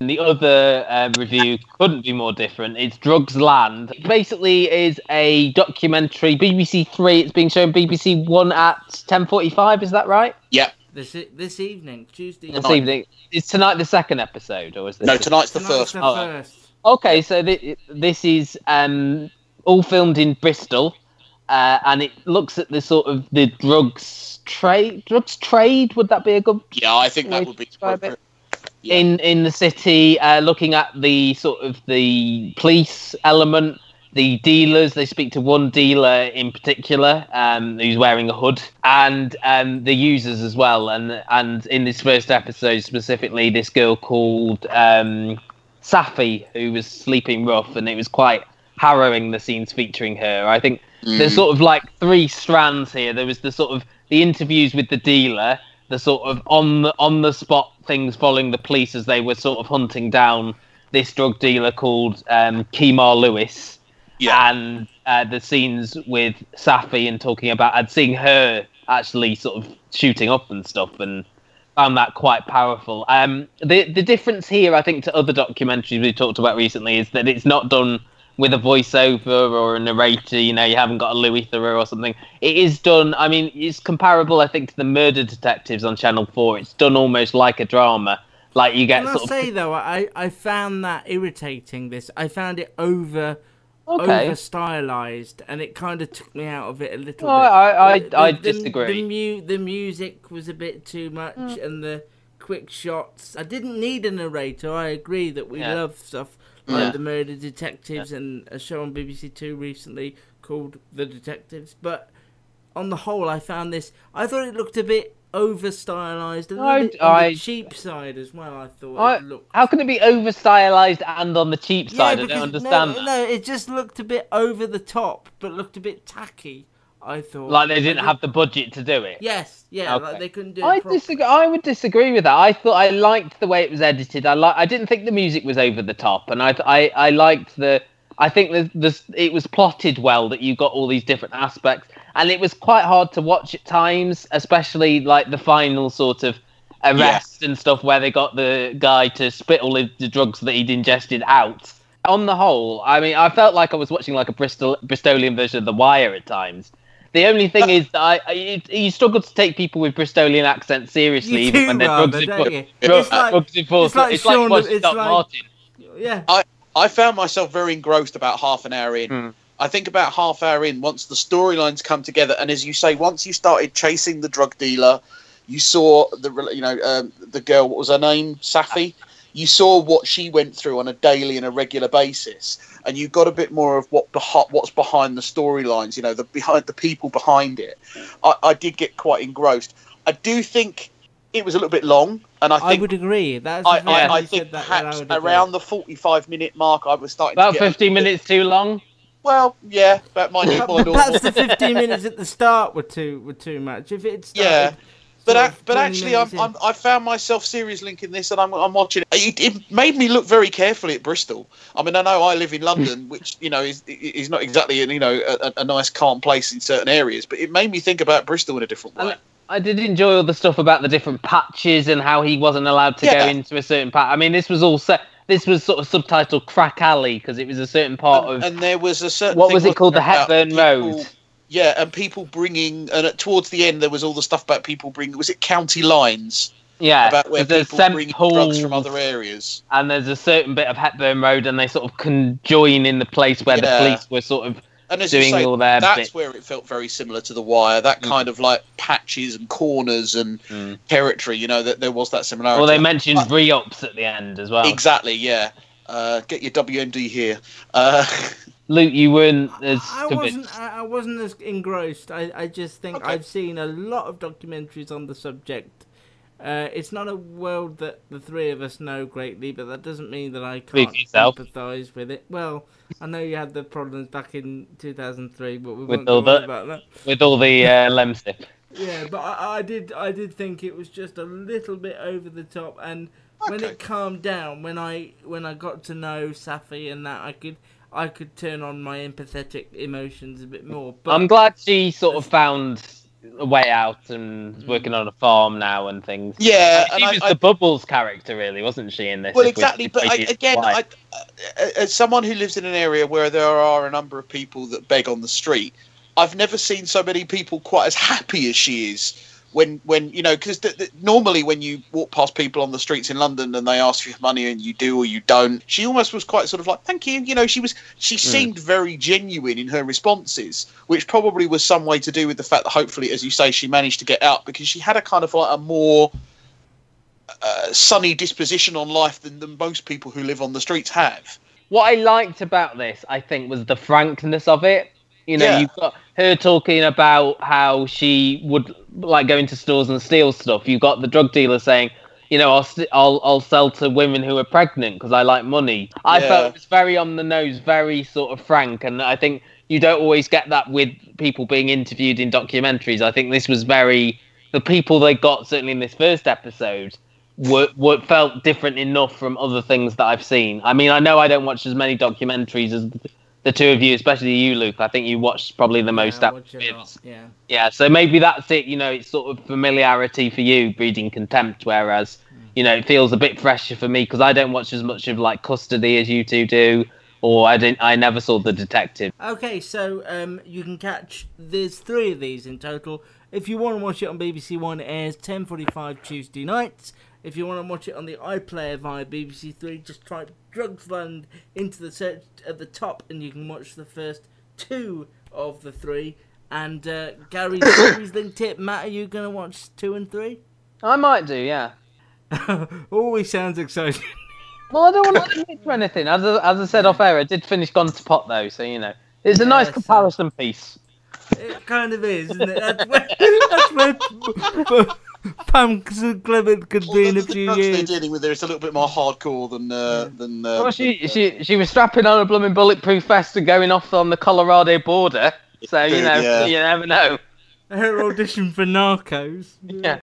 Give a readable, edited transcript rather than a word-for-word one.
And the other review couldn't be more different. It's Drugsland. It basically is a documentary, BBC 3. It's being shown BBC 1 at 10:45. Is that right? Yeah. This evening, Tuesday. This evening. Is tonight the second episode, or is this? No, tonight's the first. First. Okay, so this is all filmed in Bristol, and it looks at the sort of the drugs trade. Would that be a good? Yeah, I think that would be appropriate. Yeah. In the city, looking at the sort of the police element, the dealers. They speak to one dealer in particular, who's wearing a hood, and the users as well. And in this first episode specifically, this girl called Safi, who was sleeping rough, and it was quite harrowing, the scenes featuring her. I think there's sort of like three strands here. There was the sort of the interviews with the dealer, the sort of on the spot things following the police as they were sort of hunting down this drug dealer called Kemar Lewis, and the scenes with Safi and talking about, I'd seen her actually sort of shooting up and stuff, and found that quite powerful. The difference here, I think, to other documentaries we talked about recently is that it's not done with a voiceover or a narrator. You haven't got a Louis Theroux or something. It is done, I mean, it's comparable, I think, to the Murder Detectives on Channel 4. It's done almost like a drama. Like you get. Can I say though, I found that irritating. I found it over stylized, and it kind of took me out of it a little bit. I disagree. The music was a bit too much, and the quick shots. I didn't need a narrator. I agree that we love stuff like the Murder Detectives and a show on BBC Two recently called The Detectives. But on the whole, I found this. I thought it looked a bit over stylized, a little bit on the cheap side as well. I thought it looked. How can it be over stylized and on the cheap side? I don't understand that. No, it just looked a bit over the top, but looked a bit tacky. I thought like they didn't have the budget to do it. Yes, okay. Like they couldn't do it. I would disagree with that. I thought I liked the way it was edited. I didn't think the music was over the top, and I liked the. I think it was plotted well, that you got all these different aspects, and it was quite hard to watch at times, especially like the final sort of arrest and stuff where they got the guy to spit all the drugs that he'd ingested out. On the whole, I mean, I felt like I was watching like a Bristolian version of The Wire at times. The only thing is that you struggle to take people with Bristolian accents seriously, even when they're drugs involved. It's like watching Doc Martin. Yeah. I found myself very engrossed about half an hour in. I think about half hour in, once the storylines come together, and as you say, once you started chasing the drug dealer, you saw the girl. What was her name? Safi. You saw what she went through on a daily and a regular basis, and you got a bit more of what's behind the storylines. The people behind it. I did get quite engrossed. I do think it was a little bit long, and I would agree. I think perhaps around the 45-minute mark, I was starting about to get 15 minutes too long. Well, yeah, that might be more normal. Perhaps the 15 minutes at the start were too much. If it started, but actually, I found myself serious linking this, and I'm watching it. It made me look very carefully at Bristol. I mean, I know I live in London, which is not exactly a nice calm place in certain areas, but it made me think about Bristol in a different way. I did enjoy all the stuff about the different patches and how he wasn't allowed to go into a certain patch. I mean, this was all set. This was sort of subtitled Crack Alley because it was a certain part of. And there was a certain. What was it called? The Hepburn Road. Yeah, and people bringing, and towards the end there was all the stuff about people bringing. Was it county lines? Yeah, about where people bring drugs from other areas. And there's a certain bit of Hepburn Road, and they sort of conjoin in the place where the police were sort of. And as doing you say, all their that's bits. where it felt very similar to The Wire. That kind of like patches and corners and territory. That there was that similarity. Well, they mentioned re-ups at the end as well. Exactly. Yeah. Get your WMD here. Luke, you weren't as. I wasn't as engrossed. I just think I've seen a lot of documentaries on the subject. It's not a world that the three of us know greatly, but that doesn't mean that I can't empathise with it. Well, I know you had the problems back in 2003, but we won't go on about that. With all the lemsip. Yeah, but I did think it was just a little bit over the top, and when it calmed down, when I got to know Safi and that, I could turn on my empathetic emotions a bit more. But I'm glad she sort of found a way out and is working on a farm now and things. Yeah, She was the Bubbles character, really, wasn't she, in this? Well, exactly. But again, as someone who lives in an area where there are a number of people that beg on the street, I've never seen so many people quite as happy as she is. When you know, because normally when you walk past people on the streets in London and they ask you for money and you do or you don't, she almost was quite sort of like, thank you. You know, she seemed very genuine in her responses, which probably was some way to do with the fact that hopefully, as you say, she managed to get out because she had a kind of like a more sunny disposition on life than most people who live on the streets have. What I liked about this, I think, was the frankness of it. You know, You've got her talking about how she would like go into stores and steal stuff. You've got the drug dealer saying, you know, I'll sell to women who are pregnant because I like money. I felt it was very on the nose, very sort of frank, and I think you don't always get that with people being interviewed in documentaries. I think this was the people they got, certainly in this first episode, were felt different enough from other things that I've seen. I mean, I know I don't watch as many documentaries as the two of you, especially you, Luke. I think you watched probably the most episodes. Yeah, so maybe that's it. You know, it's sort of familiarity for you, breeding contempt, whereas, you know, it feels a bit fresher for me because I don't watch as much of like Custody as you two do, or I never saw The Detective. Okay, so you can catch, there's 3 of these in total. If you want to watch it on BBC One, it airs 10:45 Tuesday nights. If you want to watch it on the iPlayer via BBC Three, just type Drugsland into the search at the top and you can watch the first 2 of the 3. And Gary's series link tip, Matt, are you going to watch 2 and 3? I might do, yeah. Always sounds exciting. Well, I don't want to admit to anything. As I said off air, I did finish Gone to Pot, though, so, you know. It's a nice comparison piece. It kind of is, isn't it? That's where Pam Clement could be in a few years. They're dealing with there is a little bit more hardcore than. Well, she was strapping on a blooming bulletproof vest and going off on the Colorado border. So you know, you never know. Her audition for Narcos. Yeah.